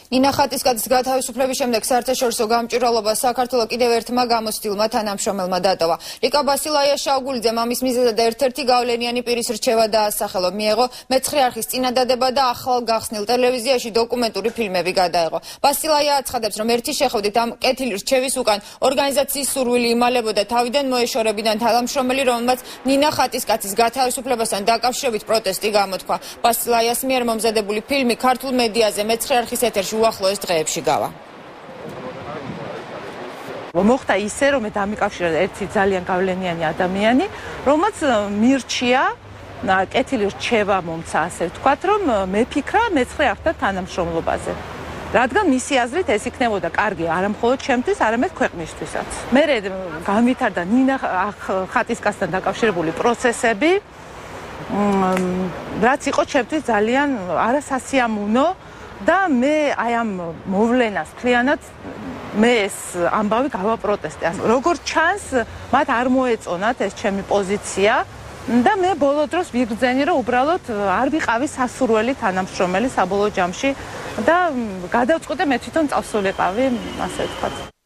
ნინა ხატისკაცის გათავისუფლების შემდეგ საერთაშორისო გამჭვირვალობას საქართველოს კიდევ ერთმა გამოცდილმა თანამშრომელმა დატოვა. რიკა ბასილაია შავგულიძე მამის მიზეზად ერთ-ერთი გავლენიანი პირის რჩევა დაასახელო. მიეღო მეცხრე არხის წინადადება და ახალ გახსნილ ტელევიზიაში დოკუმენტური ფილმები გადაეღო. ბასილაია აცხადებს, რომ ერთი შეხვედრით ამ კეთილი რჩევის უკან ორგანიზაციის სურვილი იმალებოდა თავიდან მოეშორებიდან თანამშრომელი, რომელმაც ნინა ხატისკაცის გათავისუფლებასთან დაკავშირებით პროტესტი გამოთქვა. ბასილაიას მიერ მომზადებული ფილმი ქართულ მედიაზე მეცხრე არხის ეთერში უახლოეს დღეებში გავა. მოხდა ისე, რომ მე დამიკავშირა ერთი ძალიან გავლენიანი ადამიანი, რომელმაც მირჩია კეთილი რჩევა მომცა, ასე ვთქვათ, რომ მეფიქრა მეცხრე არხთან თანამშრომლობაზე. რადგან მისი აზრით ეს იქნებოდა კარგი არა მხოლოდ ჩემთვის, არამედ ქვეყნისთვისაც. მე განვითარდა ნინა ხატისკაცთან დაკავშირებული პროცესები, რაც იყო ჩემთვის ძალიან არასასიამოვნო და მე აი ამ მოვლენას მთლიანად მე ეს ამბავი გავაპროტესტე. როგორც ჩანს, მათ არ მოეწონათ ეს ჩემი პოზიცია და მე ბოლო დროს ვიგრძენი, რომ უბრალოდ არ ვიყავი სასურველი თანამშრომელი საბოლოო ჯამში და გადავწყვიტე მე თვითონ წავსულიყავი, ასე ვთქვათ.